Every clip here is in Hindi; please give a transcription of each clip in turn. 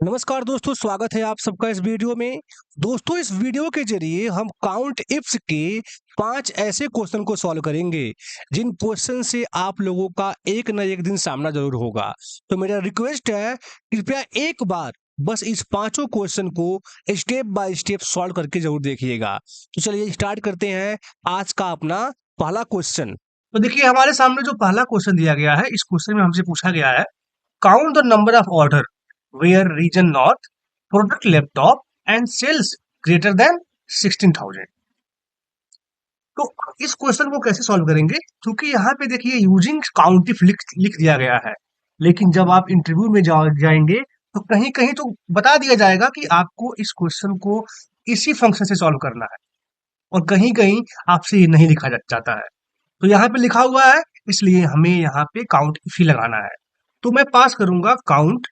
नमस्कार दोस्तों, स्वागत है आप सबका इस वीडियो में। दोस्तों, इस वीडियो के जरिए हम काउंट इफ्स के 5 ऐसे क्वेश्चन को सॉल्व करेंगे जिन क्वेश्चन से आप लोगों का एक न एक दिन सामना जरूर होगा। तो मेरा रिक्वेस्ट है, कृपया एक बार बस इस पांचों क्वेश्चन को स्टेप बाय स्टेप सॉल्व करके जरूर देखिएगा। तो चलिए स्टार्ट करते हैं आज का अपना पहला क्वेश्चन। तो देखिए हमारे सामने जो पहला क्वेश्चन दिया गया है, इस क्वेश्चन में हमसे पूछा गया है count the number of order where region north product laptop and sales greater than 16,000। तो इस क्वेश्चन को कैसे सॉल्व करेंगे, क्योंकि यहाँ पे देखिए यूजिंग काउंट इफ लिख दिया गया है, लेकिन जब आप इंटरव्यू में जाएंगे तो कहीं कहीं तो बता दिया जाएगा कि आपको इस क्वेश्चन को इसी फंक्शन से सॉल्व करना है, और कहीं कहीं आपसे ये नहीं लिखा जाता है। तो यहाँ पे लिखा हुआ है, इसलिए हमें यहाँ पे काउंट इफ ही लगाना है। तो मैं पास करूंगा काउंट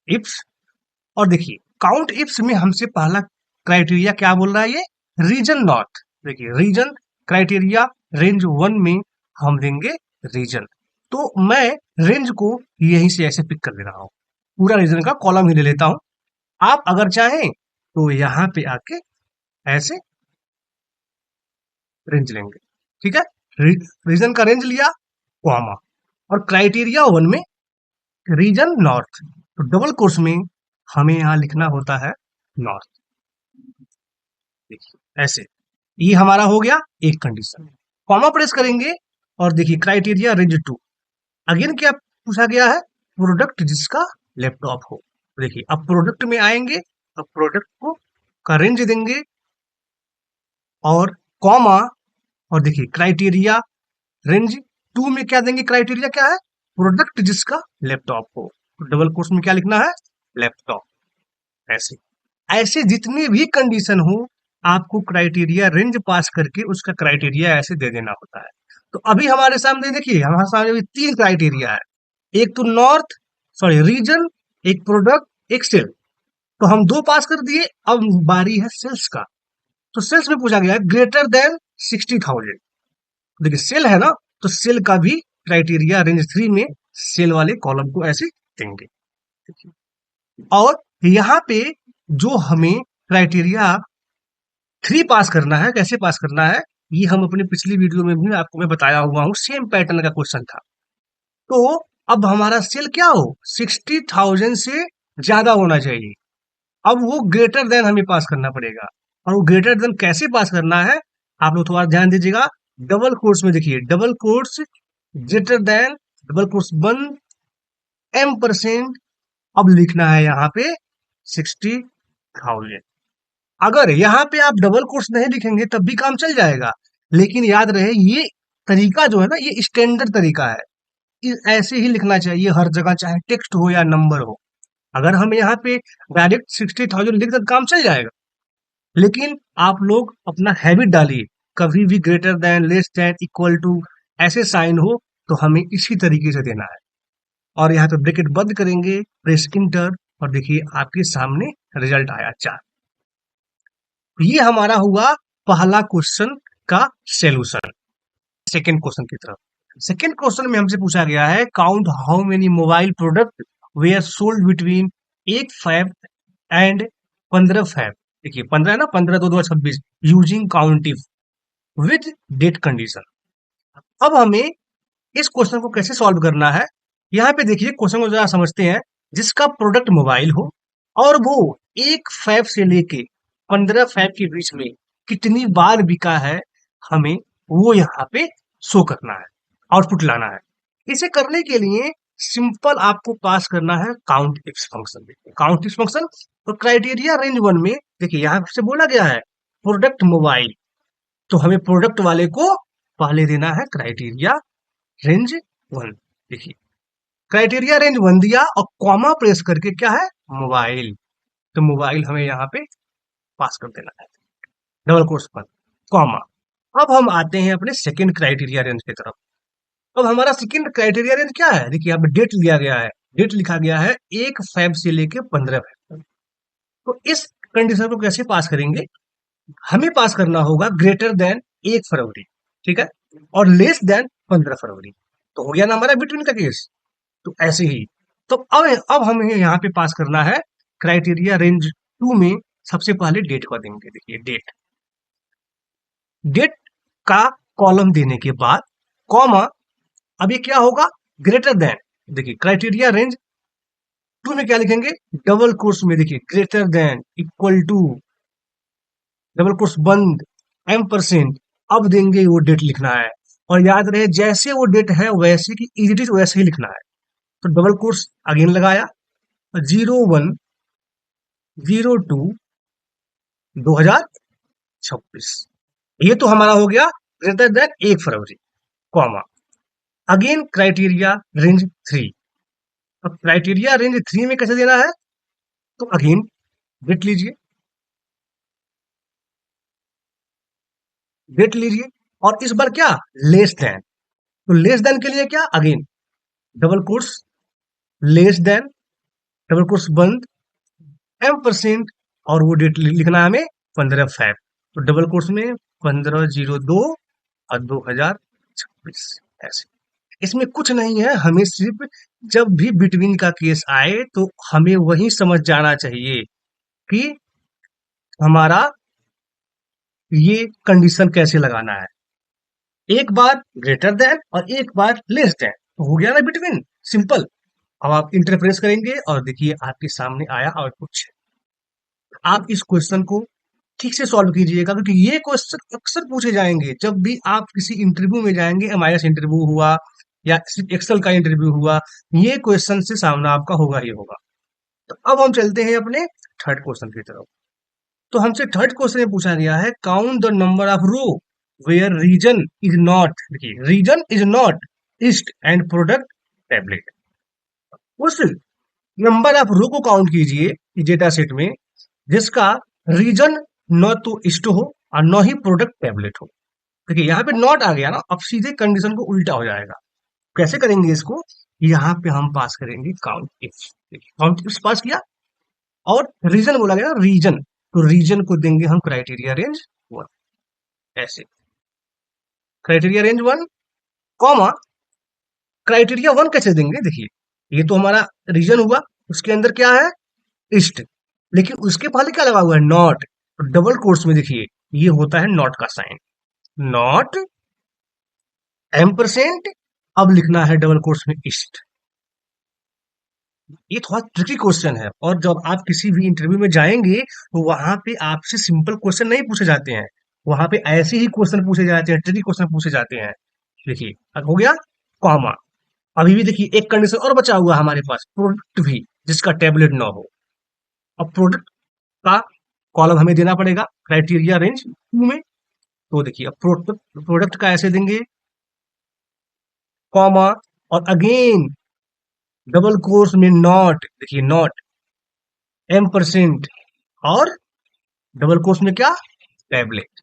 इफ्स। और देखिए काउंट इफ्स में हमसे पहला क्राइटेरिया क्या बोल रहा है, ये रीजन नॉर्थ। देखिए रीजन क्राइटेरिया रेंज 1 में हम देंगे रीजन। तो मैं रेंज को यहीं से ऐसे पिक कर ले रहा हूँ, पूरा रीजन का कॉलम ही ले लेता हूँ। आप अगर चाहें तो यहाँ पे आके ऐसे रेंज लेंगे, ठीक है। रीजन का रेंज लिया, कॉमा, और क्राइटेरिया 1 में रीजन नॉर्थ। तो डबल कोर्स में हमें यहाँ लिखना होता है नॉर्थ। देखिए ऐसे, ये हमारा हो गया एक कंडीशन। कॉमा प्रेस करेंगे और देखिए क्राइटेरिया रेंज 2। अगेन क्या पूछा गया है, प्रोडक्ट जिसका लैपटॉप हो। देखिए अब प्रोडक्ट में आएंगे, अब प्रोडक्ट को का रेंज देंगे और कॉमा, और देखिए क्राइटेरिया रेंज 2 में क्या देंगे, क्राइटेरिया क्या है, प्रोडक्ट जिसका लैपटॉप हो। तो डबल कोर्स में क्या लिखना है, लैपटॉप। ऐसे ऐसे जितनी भी कंडीशन हो, आपको क्राइटेरिया रेंज पास करके उसका क्राइटेरिया ऐसे दे देना होता है। तो अभी हमारे सामने देखिए, हमारे सामने अभी 3 क्राइटेरिया है, एक तो नॉर्थ, सॉरी रीजन, एक प्रोडक्ट, एक सेल। तो हम 2 पास कर दिए, अब बारी है सेल्स का। तो सेल्स में पूछा गया है ग्रेटर देन 60,000। देखिए सेल है ना, तो सेल का भी क्राइटेरिया रेंज 3 में सेल वाले कॉलम को ऐसे देंगे। और यहाँ पे जो हमें क्राइटेरिया 3 पास करना है, कैसे पास करना है, ये हम अपनी पिछली वीडियो में भी आपको मैं बताया हुआ हूँ, सेम पैटर्न का क्वेश्चन था। तो अब हमारा सेल क्या हो, 60,000 से ज्यादा होना चाहिए। अब वो ग्रेटर देन हमें पास करना पड़ेगा, और वो ग्रेटर देन कैसे पास करना है, आप लोग थोड़ा ध्यान दीजिएगा। डबल कोर्स में देखिए, double course greater than, double quotes बंद, M%। अब लिखना है यहाँ पे 60,000। अगर यहाँ पे आप डबल कोर्स नहीं लिखेंगे तब भी काम चल जाएगा, लेकिन याद रहे ये तरीका जो है ना, ये स्टैंडर्ड तरीका है। ऐसे ही लिखना चाहिए हर जगह, चाहे टेक्स्ट हो या नंबर हो। अगर हम यहाँ पे डायरेक्ट 60,000 लिख दें काम चल जाएगा, लेकिन आप लोग अपना हैबिट डालिए, कभी भी greater than, less than, equal to ऐसे साइन हो तो हमें इसी तरीके से देना है। और यहाँ पे ब्रैकेट बंद करेंगे, प्रेस इंटर, और देखिए आपके सामने रिजल्ट आया 4। ये हमारा हुआ पहला क्वेश्चन का सॉल्यूशन। सेकंड क्वेश्चन की तरफ, सेकंड क्वेश्चन में हमसे पूछा गया है count how many mobile product were sold between 1 Feb and 15 Feb। देखिए 15 है ना, 15/2/2026, using count if with date condition. अब हमें इस क्वेश्चन को कैसे सॉल्व करना है, यहाँ पे देखिए क्वेश्चन को जरा समझते हैं। जिसका प्रोडक्ट मोबाइल हो और वो 1 Feb से लेके 15 Feb के बीच में कितनी बार बिका है, हमें वो यहाँ पे शो करना है, आउटपुट लाना है। इसे करने के लिए सिंपल आपको पास करना है count ifs function. Count ifs function, तो क्राइटेरिया रेंज 1 में देखिए यहाँ से बोला गया है प्रोडक्ट मोबाइल, तो हमें प्रोडक्ट वाले को पहले देना है क्राइटेरिया रेंज 1। देखिए क्राइटेरिया रेंज 1 दिया और कॉमा प्रेस करके क्या है, मोबाइल। तो मोबाइल हमें यहाँ पे पास कर देना है, डबल कोर्स पर कॉमा। अब हम आते हैं अपने सेकंड क्राइटेरिया रेंज की तरफ। अब हमारा सेकंड क्राइटेरिया रेंज क्या है, देखिए यहाँ पे डेट लिया गया है, डेट लिखा गया है 1 Feb से लेके 15 Feb तक। तो इस कंडीशन को कैसे पास करेंगे, हमें पास करना होगा ग्रेटर देन 1 फरवरी, ठीक है, और लेस देन 15 फरवरी। तो हो गया ना हमारा बिटवीन का केस। तो ऐसे ही तो अब हमें यहाँ पे पास करना है क्राइटेरिया रेंज 2 में। सबसे पहले डेट का देंगे। देखिए डेट, डेट का कॉलम देने के बाद कॉमा, अब ये क्या होगा, ग्रेटर देन। देखिए क्राइटेरिया रेंज 2 में क्या लिखेंगे, डबल कोर्स में देखिए greater than, equal to, double quotes बंद, M%। अब देंगे वो डेट लिखना है, और याद रहे जैसे वो डेट है वैसे की इज इट इज वैसे ही लिखना है। तो डबल कोर्स अगेन लगाया, 01/02/2026। ये तो हमारा हो गया ग्रेटर देन 1 फरवरी, कॉमा, अगेन क्राइटेरिया रेंज 3। अब क्राइटेरिया रेंज 3 में कैसे देना है, तो अगेन डेट लीजिए, डेट लीजिए, और इस बार क्या, लेस देन। तो लेस देन के लिए क्या, again double course, less than, double quotes बंद, M%, और वो डेट लिखना है हमें 15/5। तो डबल कोर्स में 15/02/2026, ऐसे। इसमें कुछ नहीं है, हमें सिर्फ जब भी बिटवीन का केस आए तो हमें वही समझ जाना चाहिए कि हमारा ये कंडीशन कैसे लगाना है। एक बार ग्रेटर देन और एक बार लेस देन, तो हो गया ना बिटवीन, सिंपल। अब आप इंटरप्रेस करेंगे और देखिए आपके सामने आया आउटपुट। आप इस क्वेश्चन को ठीक से सॉल्व कीजिएगा, क्योंकि ये क्वेश्चन अक्सर पूछे जाएंगे जब भी आप किसी इंटरव्यू में जाएंगे। MIS इंटरव्यू हुआ या एक्सेल का इंटरव्यू हुआ, ये क्वेश्चन से सामना आपका होगा ही होगा। तो अब हम चलते हैं अपने थर्ड क्वेश्चन की तरफ। तो हमसे थर्ड क्वेश्चन में पूछा गया है, count the number of row where region is not, देखिए region is not east and product tablet. उस नंबर ऑफ रो को काउंट कीजिए डेटा सेट में जिसका रीजन न तो ईस्ट हो और न ही प्रोडक्ट टैबलेट हो। देखिए यहाँ पे नॉट आ गया ना, अब सीधे कंडीशन को उल्टा हो जाएगा। कैसे करेंगे इसको, यहाँ पे हम पास करेंगे काउंट इफ। काउंट इफ पास किया और रीजन बोला गया, रीजन, तो रीजन को देंगे हम क्राइटेरिया रेंज 1, ऐसे क्राइटेरिया रेंज 1, कॉमा, क्राइटेरिया 1 कैसे देंगे, देखिए ये तो हमारा रीजन हुआ, उसके अंदर क्या है, ईस्ट, लेकिन उसके पहले क्या लगा हुआ है, नॉट। तो डबल कोर्स में देखिए ये होता है नॉट का साइन, नॉट M%, अब लिखना है डबल कोर्स में ईस्ट। ये थोड़ा ट्रिकी क्वेश्चन है, और जब आप किसी भी इंटरव्यू में जाएंगे तो वहां पे आपसे सिंपल क्वेश्चन नहीं पूछे जाते हैं, वहां पे ऐसे ही क्वेश्चन पूछे जाते हैं, ट्रिकी क्वेश्चन पूछे जाते हैं। देखिए अब हो गया कॉमा, अभी भी देखिए एक कंडीशन और बचा हुआ है हमारे पास, प्रोडक्ट भी जिसका टैबलेट ना हो। अब प्रोडक्ट का कॉलम हमें देना पड़ेगा क्राइटेरिया रेंज 2 में। तो देखिए अब प्रोडक्ट का ऐसे देंगे, कॉमा, और अगेन डबल कोर्स में नॉट, देखिए नॉट M%, और डबल कोर्स में क्या, टैबलेट,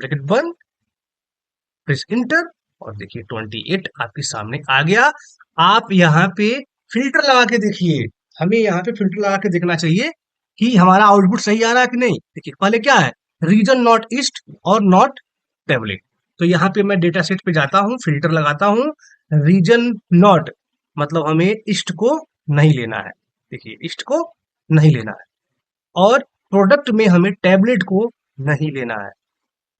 ब्रैकेट बंद, प्रेस इंटर, और देखिए 28 आपके सामने आ गया। आप यहाँ पे फिल्टर लगा के देखिए, हमें यहाँ पे फिल्टर लगा के देखना चाहिए कि हमारा आउटपुट सही आ रहा है कि नहीं। देखिए पहले क्या है, रीजन नॉट ईस्ट और नॉट टैबलेट। तो यहाँ पे मैं डेटा सेट पे जाता हूँ, फिल्टर लगाता हूँ, रीजन नॉट, मतलब हमें ईस्ट को नहीं लेना है, देखिए ईस्ट को नहीं लेना है, और प्रोडक्ट में हमें टैबलेट को नहीं लेना है।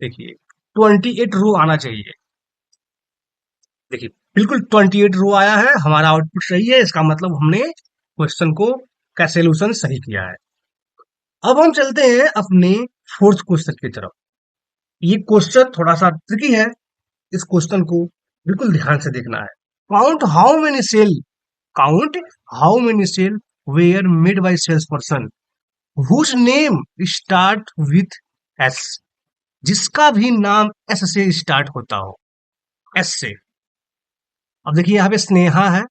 देखिए 28 रो आना चाहिए, देखिए बिल्कुल 28 रो आया है, हमारा आउटपुट सही है, इसका मतलब हमने क्वेश्चन को का सोल्यूशन सही किया है। अब हम चलते हैं अपने फोर्थ क्वेश्चन की तरफ। ये क्वेश्चन थोड़ा सा ट्रिकी है, इस क्वेश्चन को बिल्कुल ध्यान से देखना है। Count how many sale, count how many sale were made by sales person whose name start with S, जिसका भी नाम एस से स्टार्ट होता हो, एस से। अब देखिए यहाँ पे स्नेहा है,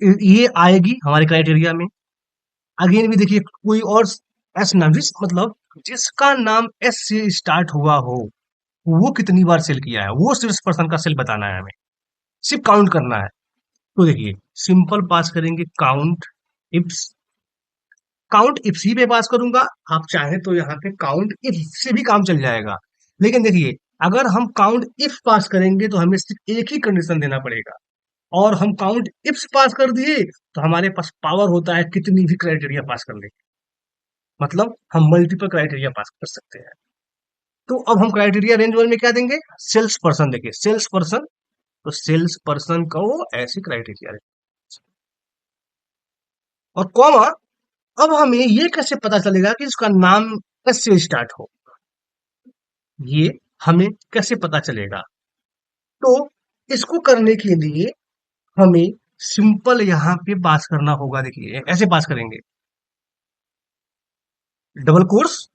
ये आएगी हमारे क्राइटेरिया में। अगेन भी देखिए कोई और एस ना, मतलब जिसका नाम एस से स्टार्ट हुआ हो वो कितनी बार सेल किया है, वो सिर्फ पर्सन का सेल बताना है, हमें सिर्फ काउंट करना है। तो देखिए सिंपल पास करेंगे काउंट इफ्स, काउंट इफ्स ही पे पास करूंगा। आप चाहे तो यहाँ पे काउंट इफ से भी काम चल जाएगा, लेकिन देखिए अगर हम काउंट इफ पास करेंगे तो हमें सिर्फ एक ही कंडीशन देना पड़ेगा, और हम काउंट इफ्स पास कर दिए तो हमारे पास पावर होता है कितनी भी क्राइटेरिया पास करने की। मतलब हम मल्टीपल क्राइटेरिया पास कर सकते हैं। तो अब हम क्राइटेरिया रेंज वन में क्या देंगे, सेल्स पर्सन। देखिए सेल्स पर्सन, तो सेल्स पर्सन का वो ऐसे क्राइटेरिया। और कॉमा, अब हमें ये कैसे पता चलेगा कि इसका नाम एस से स्टार्ट हो, ये हमें कैसे पता चलेगा। तो इसको करने के लिए हमें सिंपल यहाँ पे पास करना होगा। देखिए ऐसे पास करेंगे, डबल कोर्स,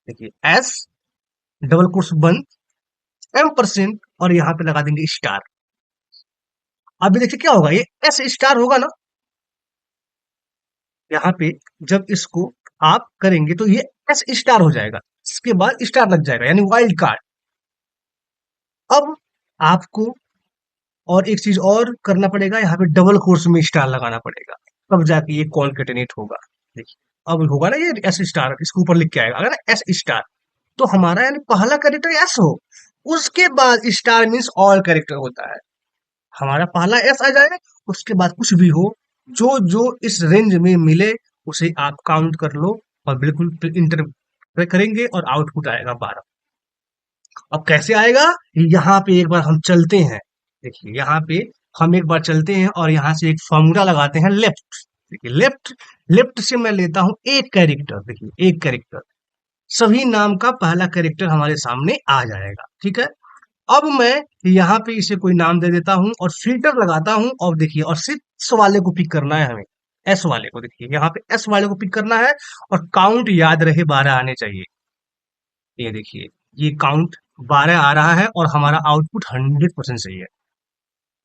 देखिए एस डबल कोर्स बंद, एम परसेंट, और यहाँ पे लगा देंगे स्टार। अभी देखिए क्या होगा, ये एस स्टार होगा ना, यहाँ पे जब इसको आप करेंगे तो ये एस स्टार हो जाएगा, इसके बाद स्टार लग जाएगा यानी वाइल्ड कार्ड। अब आपको और एक चीज और करना पड़ेगा, यहाँ पे डबल कोर्स में स्टार लगाना पड़ेगा, तब जाके ये कॉन्केटेनेट होगा। देखिए अब होगा ना ये एस स्टार, इसके ऊपर लिख के आएगा अगर एस स्टार, तो हमारा यानी पहला कैरेक्टर एस हो, उसके बाद स्टार मीन्स ऑल कैरेक्टर होता है। हमारा पहला एस आ जाए, उसके बाद कुछ भी हो, जो जो इस रेंज में मिले उसे आप काउंट कर लो और बिल्कुल इंटर करेंगे और आउटपुट आएगा 12। अब कैसे आएगा, यहाँ पे एक बार हम चलते हैं। देखिए यहाँ पे हम एक बार चलते हैं और यहाँ से एक फॉर्मूला लगाते हैं लेफ्ट। देखिए लेफ्ट, लेफ्ट से मैं लेता हूं एक कैरेक्टर। देखिए एक कैरेक्टर, सभी नाम का पहला कैरेक्टर हमारे सामने आ जाएगा। ठीक है, अब मैं यहाँ पे इसे कोई नाम दे देता हूं और फिल्टर लगाता हूं, और देखिए और सिर्फ एस वाले को पिक करना है हमें, एस वाले को। देखिए यहाँ पे एस वाले को पिक करना है और काउंट याद रहे 12 आने चाहिए। ये देखिए ये काउंट 12 आ रहा है और हमारा आउटपुट 100% सही है।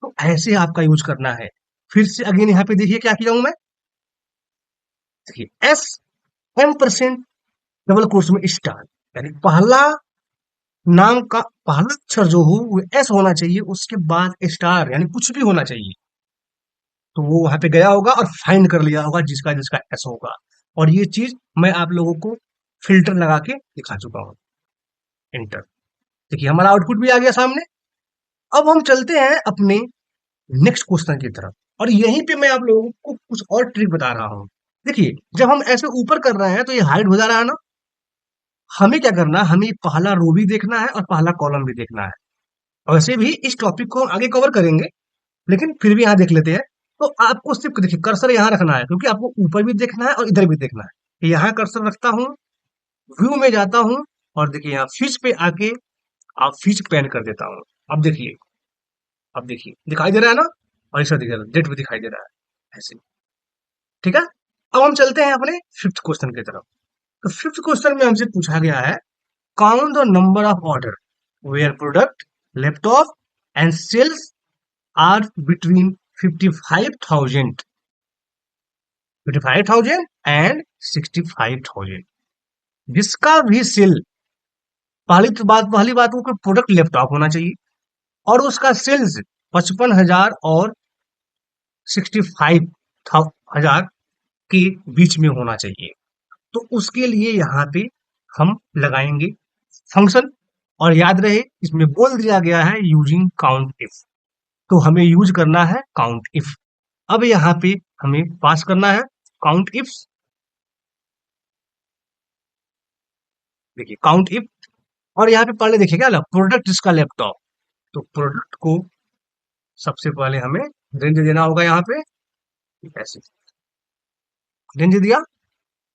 तो ऐसे आपका यूज करना है। फिर से अगेन यहाँ पे देखिए क्या किया हूं मैं, देखिए S M percent double quotes में स्टार, यानी पहला नाम का पहला अक्षर जो हो वो एस होना चाहिए, उसके बाद स्टार यानी कुछ भी होना चाहिए। तो वो वहां पे गया होगा और फाइंड कर लिया होगा जिसका जिसका एस होगा। और ये चीज मैं आप लोगों को फिल्टर लगा के दिखा चुका हूँ। इंटर, देखिए हमारा आउटपुट भी आ गया सामने। अब हम चलते हैं अपने नेक्स्ट क्वेश्चन की तरफ, और यहीं पे मैं आप लोगों को कुछ और ट्रिक बता रहा हूँ। देखिए जब हम ऐसे ऊपर कर रहे हैं तो ये हाइड हो जा रहा है ना, हमें क्या करना है, हमें पहला रो भी देखना है और पहला कॉलम भी देखना है। वैसे भी इस टॉपिक को हम आगे कवर करेंगे, लेकिन फिर भी यहाँ देख लेते हैं। तो आपको सिर्फ देखिए कर्सर यहाँ रखना है, क्योंकि आपको ऊपर भी देखना है और इधर भी देखना है। यहाँ कर्सर रखता हूँ, व्यू में जाता हूँ, और देखिए यहाँ फिश पे आके आप फिश पैन कर देता हूँ। अब देखिए, अब देखिए दिखाई दे रहा है ना, और इस दिखा डेट भी दिखाई दे रहा है ऐसे। ठीक है, अब हम चलते हैं अपने फिफ्थ क्वेश्चन की तरफ। तो फिफ्थ क्वेश्चन में हमसे पूछा गया है, count the number of order where product laptop and sales are between 55,000 and 65,000, जिसका भी सेल, पहली बात वो प्रोडक्ट लैपटॉप होना चाहिए और उसका सेल्स 55,000 और 65,000 के बीच में होना चाहिए। तो उसके लिए यहाँ पे हम लगाएंगे फंक्शन, और याद रहे इसमें बोल दिया गया है यूजिंग काउंट इफ, तो हमें यूज करना है काउंट इफ। अब यहाँ पे हमें पास करना है काउंट इफ। देखिए काउंट इफ, और यहाँ पे पहले देखिए क्या प्रोडक्ट जिसका लैपटॉप, तो प्रोडक्ट को सबसे पहले हमें रेंज देना होगा। यहाँ पे ऐसे रेंज दिया,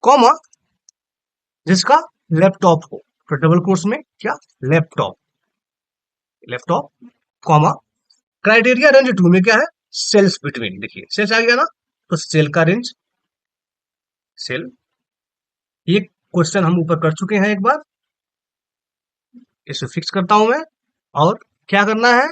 कॉमा जिसका लैपटॉप हो, तो डबल कोर्स में क्या, laptop, laptop, comma criteria range two में क्या है, सेल्स बिटवीन। देखिए सेल्स आ गया ना, तो सेल का रेंज, सेल, ये क्वेश्चन हम ऊपर कर चुके हैं एक बार, इसे फिक्स करता हूं मैं। और क्या करना है,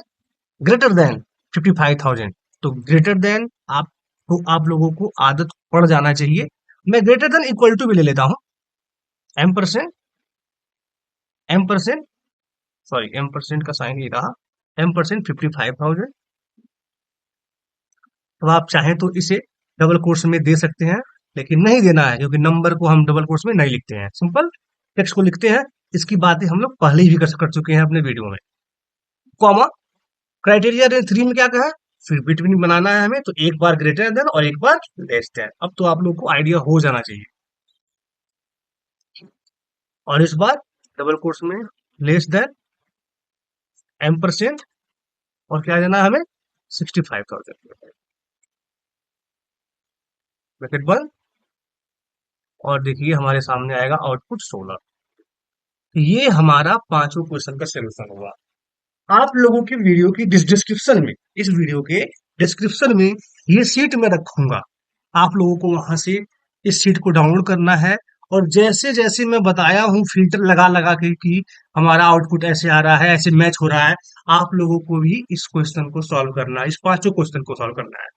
ग्रेटर देन 55,000, तो ग्रेटर देन आप, तो आप लोगों को आदत पड़ जाना चाहिए। मैं ग्रेटर देन इक्वल टू भी ले लेता हूं, M percent, M percent, sorry M percent का साइन ही रहा, एम परसेंट 55,000। तो आप चाहें तो इसे डबल कोर्स में दे सकते हैं, लेकिन नहीं देना है क्योंकि नंबर को हम डबल कोर्स में नहीं लिखते हैं, सिंपल टेक्स्ट को लिखते हैं। इसकी बातें हम लोग पहले ही भी कर चुके हैं अपने वीडियो में। कॉमा क्राइटेरिया रेंज 3 में क्या कहा, फिर बिटवीन बनाना है हमें, तो एक बार ग्रेटर देन और एक बार लेस देन। अब तो आप लोग को आइडिया हो जाना चाहिए। और इस बार डबल कोट्स में लेस देन M% और क्या देना है हमें, 65,000 ब्रैकेट बंद। और देखिए हमारे सामने आएगा आउटपुट 16। ये हमारा पांचों क्वेश्चन का सोल्यूशन होगा। आप लोगों की वीडियो की डिस्क्रिप्शन में, इस वीडियो के डिस्क्रिप्शन में ये शीट में रखूंगा। आप लोगों को वहां से इस शीट को डाउनलोड करना है, और जैसे जैसे मैं बताया हूँ फिल्टर लगा लगा के कि हमारा आउटपुट ऐसे आ रहा है, ऐसे मैच हो रहा है, आप लोगों को भी इस क्वेश्चन को सॉल्व करना है, इस पांचों क्वेश्चन को सॉल्व करना है।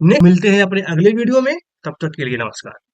नेक्स्ट मिलते हैं अपने अगले वीडियो में, तब तक के लिए नमस्कार।